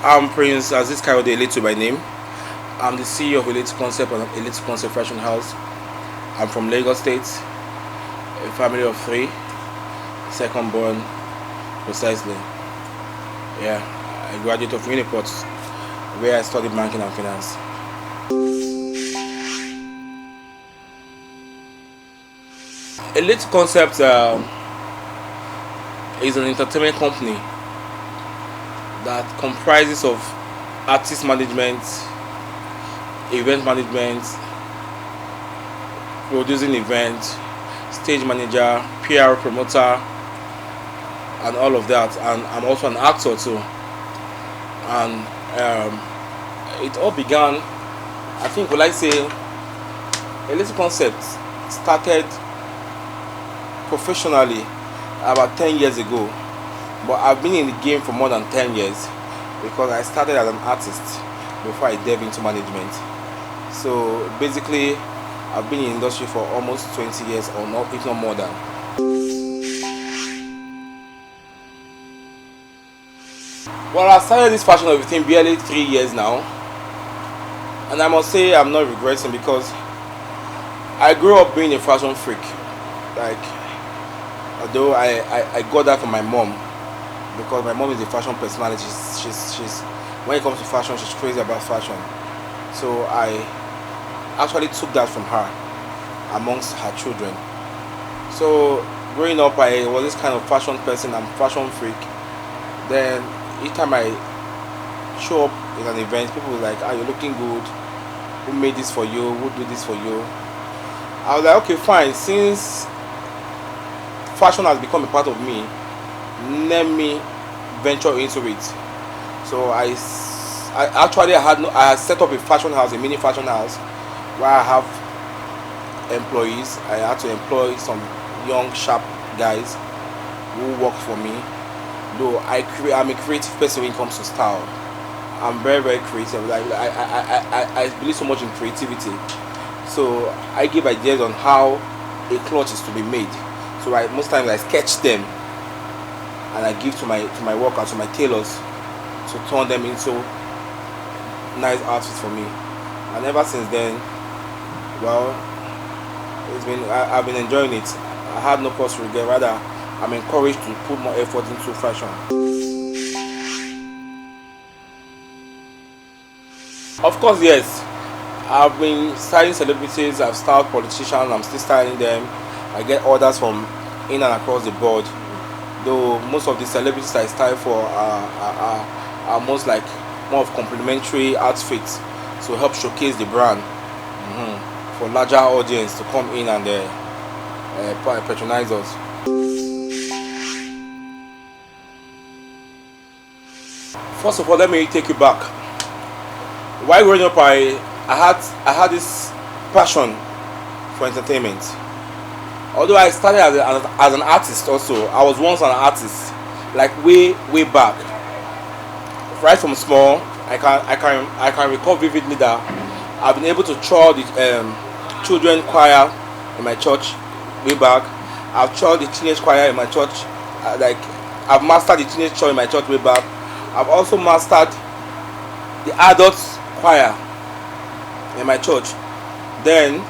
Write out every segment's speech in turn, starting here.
I'm Prince Aziz Kayode Eletu by name. I'm the CEO of Eletu Concept and Eletu Concept Fashion House. I'm from Lagos State, a family of 3, second born precisely. Yeah, I graduate of Uniport, where I studied banking and finance. Eletu Concept is an entertainment company that comprises of artist management, event management, producing events, stage manager, PR promoter, and all of that. And I'm also an actor too. And it all began, I think, will I say, Eletu Concept started professionally about 10 years ago, but I've been in the game for more than 10 years because I started as an artist before I delved into management. So basically, I've been in the industry for almost 20 years or not, if not more than. Well, I started this fashion within barely 3 years now, and I must say I'm not regretting because I grew up being a fashion freak. Like, although I got that from my mom, because my mom is a fashion personality. She's when it comes to fashion, she's crazy about fashion. So I actually took that from her amongst her children. So growing up, I was this kind of fashion person. I'm a fashion freak. Then each time I show up in an event, people were like, "Ah, you're looking good. Who made this for you? Who did this for you?" I was like, okay, fine. Since fashion has become a part of me, let me venture into it. So I actually I had set up a fashion house, a mini fashion house, where I have employees. I had to employ some young sharp guys who work for me. Though I'm a creative person when it comes to style. I'm very, very creative. Like I believe so much in creativity. So I give ideas on how a cloth is to be made. So most times I sketch them and I give to my workers, to my tailors, to turn them into nice outfits for me. And ever since then, well, I've been enjoying it. I had no cause to regret. Rather, I'm encouraged to put more effort into fashion. Of course, yes. I've been styling celebrities. I've styled politicians. I'm still styling them. I get orders from in and across the board. Though most of the celebrities I style for are most like more of complimentary outfits to help showcase the brand for larger audience to come in and patronize us. First of all, let me take you back. While growing up, I had this passion for entertainment. Although I started as an artist also, I was once an artist, like way back. Right from small, I can recall vividly that I've been able to tour the children choir in my church way back. I've toured the teenage choir in my church. I've mastered the teenage choir in my church way back. I've also mastered the adults choir in my church. Then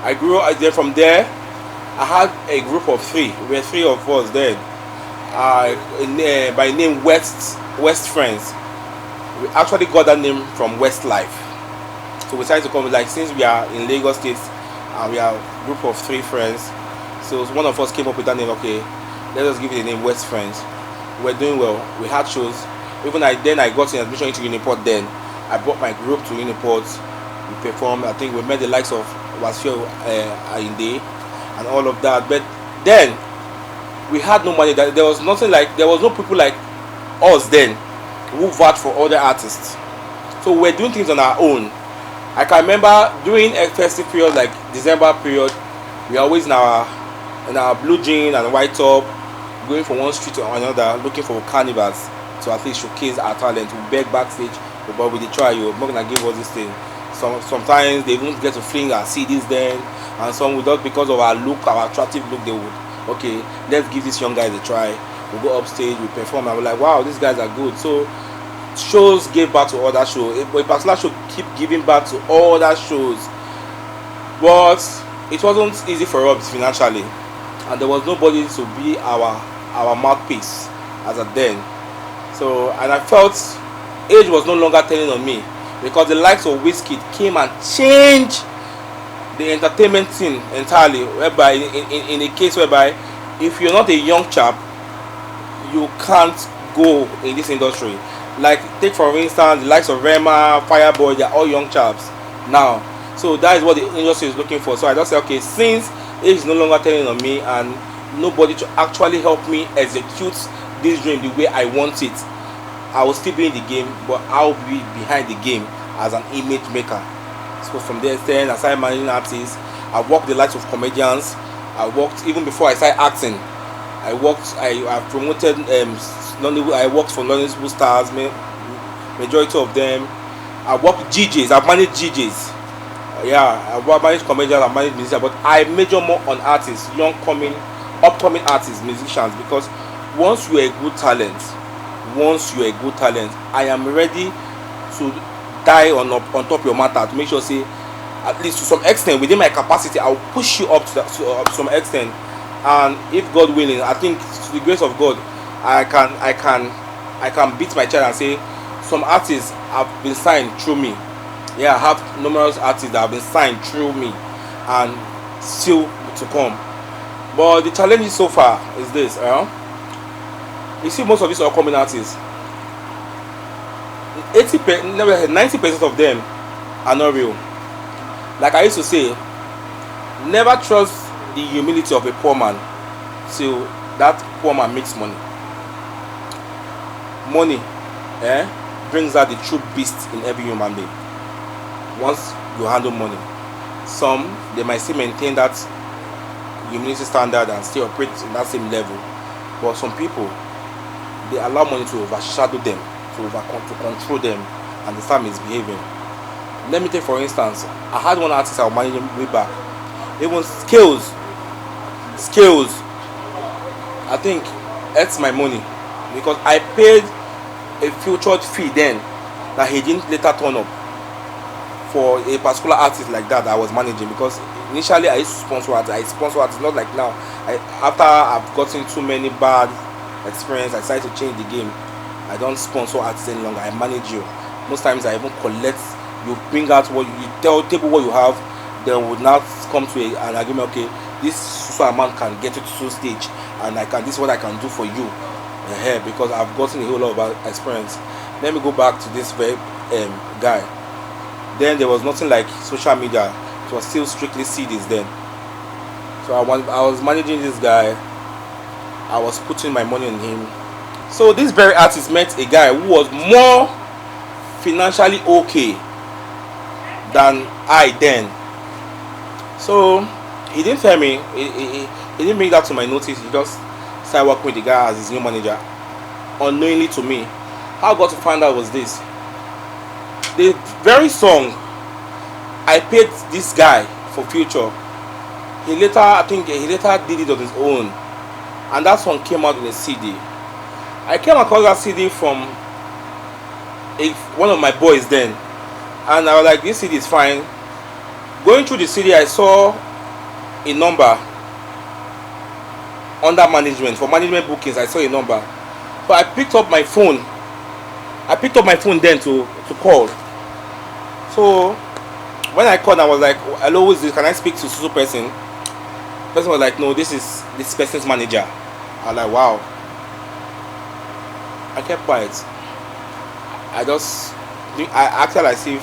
I grew up. Then from there, I had a group of 3. We were 3 of us then. By name West Friends. We actually got that name from West Life. So we decided to come, like, since we are in Lagos State and we are a group of 3 friends. So one of us came up with that name. Okay, let us give it the name West Friends. We're doing well. We had shows. Even I got an admission into Uniport. Then I brought my group to Uniport. We performed. I think we met the likes of Wasio Ainde and all of that. But then we had no money. There was nothing like, there was no people like us then who vouch for other artists. So we're doing things on our own. I can remember during a festive period like December period, we are always in our blue jean and white top, going from one street to another, looking for carnivals to at least showcase our talent. We beg backstage, but we dey try, you're not gonna give us this thing. Sometimes they won't get to fling our CDs then, and some without, because of our look, our attractive look, they would, okay, let's give these young guys a try. We go upstage, we perform, and we're like, wow, these guys are good. So shows gave back to other shows. A particular show keep giving back to other shows, but it wasn't easy for us financially, and there was nobody to be our mouthpiece as at then. So, and I felt age was no longer telling on me, because the likes of Wizkid came and changed the entertainment scene entirely, whereby in a case whereby if you're not a young chap, you can't go in this industry. Like, take for instance the likes of Rema, Fireboy, they're all young chaps now. So that is what the industry is looking for. So I just said, okay, since age is no longer telling on me and nobody to actually help me execute this dream the way I want it, I will still be in the game, but I'll be behind the game as an image maker. So from there, then I started managing artists. I worked the likes of comedians. I worked even before I started acting. I promoted London. I worked for London stars, majority of them. I worked with GJs. I've managed GJs. I've managed comedians. I've managed musicians, but I major more on artists, upcoming artists, musicians, because once you're a good talent, I am ready to die on top of your matter to make sure, say, at least to some extent within my capacity, I'll push you up to some extent. And if God willing, I think to the grace of God, I can beat my child and say some artists have been signed through me. I have numerous artists that have been signed through me and still to come. But the challenge so far is this. You see, most of these upcoming artists, 90% of them are not real. Like I used to say, never trust the humility of a poor man till that poor man makes money. Money brings out the true beast in every human being. Once you handle money, some they might still maintain that humility standard and still operate in that same level, but some people, they allow money to overshadow them, to control them, and they start misbehaving. Let me take for instance, I had one artist I was managing way back. It was Skills, I think, ate my money because I paid a future fee then that he didn't later turn up for a particular artist like that I was managing. Because initially I used to sponsor artists. Not like now. After I've gotten too many bad experience, I decided to change the game. I don't sponsor artists any longer. I manage you. Most times I even collect. You bring out what you tell people what you have. Then we would now come to an agreement. Okay, this so amount can get you to stage, and this is what I can do for you. Because I've gotten a whole lot of experience. Let me go back to this very guy. Then there was nothing like social media. It was still strictly CDs then. So I was managing this guy. I was putting my money on him. So this very artist met a guy who was more financially okay than I then. So he didn't tell me. He didn't bring that to my notice. He just started working with the guy as his new manager, unknowingly to me. How I got to find out was this: the very song I paid this guy for Future, I think he later did it on his own, and that song came out in a CD. I came across that CD from one of my boys then, and I was like, this CD is fine. Going through the CD, I saw a number under management. For management bookings, I saw a number. So I picked up my phone. Then to call. So when I called, I was like, hello, who is this? Can I speak to Susu person? The person was like, no, this is this person's manager. I was like, wow. I kept quiet. I acted as if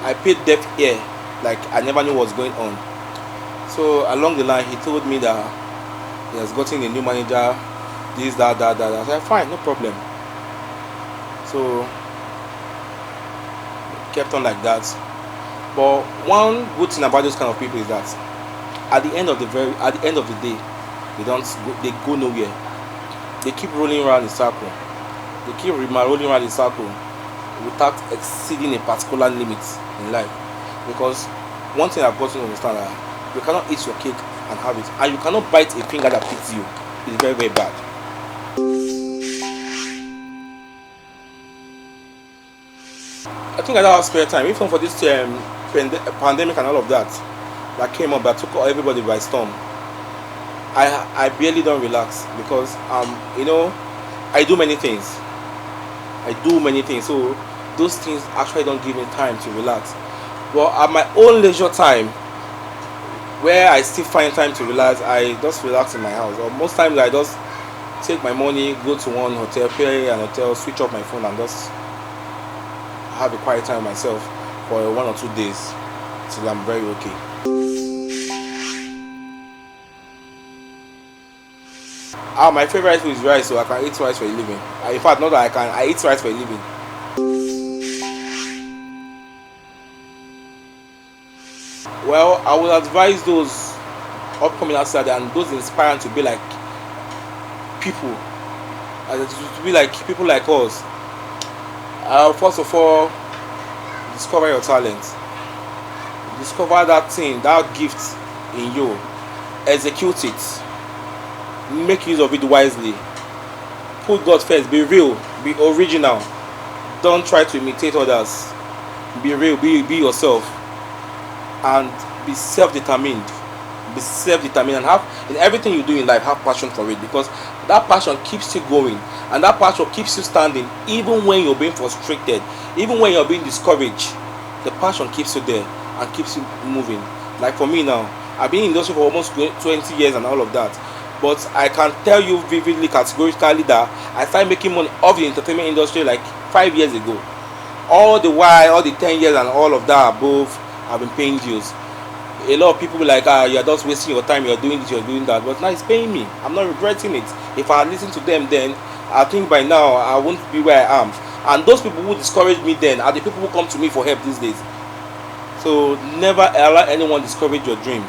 I paid deaf ear, like I never knew what was going on. So along the line, he told me that he has gotten a new manager, this, that. I said, fine, no problem. So kept on like that. But one good thing about those kind of people is that at the end of the day, they go nowhere. They keep rolling around in circle. They keep rolling around in circle without exceeding a particular limit in life. Because one thing I've got to understand that you cannot eat your cake and have it, and you cannot bite a finger that fits you. It's very, very bad. think I don't have spare time. Even for this pandemic and all of that came up that took everybody by storm. I barely don't relax because I do many things. So those things actually don't give me time to relax. But at my own leisure time, where I still find time to relax, I just relax in my house. Or most times I just take my money, go to one hotel, pay an hotel, switch off my phone, and just have a quiet time myself for 1 or 2 days till I'm very okay. My favorite food is rice, so I can eat rice for a living. In fact, not that I eat rice for a living. Well, I would advise those upcoming outside and those inspiring to be like people, to be like people like us. First of all, discover your talent. Discover that thing, that gift in you. Execute it. Make use of it wisely. Put God first. Be real. Be original. Don't try to imitate others. Be real. Be yourself. And be self-determined. Be self-determined and have in everything you do in life, have passion for it, because that passion keeps you going and that passion keeps you standing even when you're being frustrated, even when you're being discouraged. The passion keeps you there and keeps you moving. Like for me now, I've been in the industry for almost 20 years and all of that. But I can tell you vividly, categorically, that I started making money off the entertainment industry like 5 years ago. All the while, all the 10 years and all of that above, I've been paying dues. A lot of people be like, you're just wasting your time, you're doing this, you're doing that. But now it's paying me. I'm not regretting it. If I had listened to them then, I think by now I won't be where I am. And those people who discourage me then are the people who come to me for help these days. So never allow anyone discourage your dream.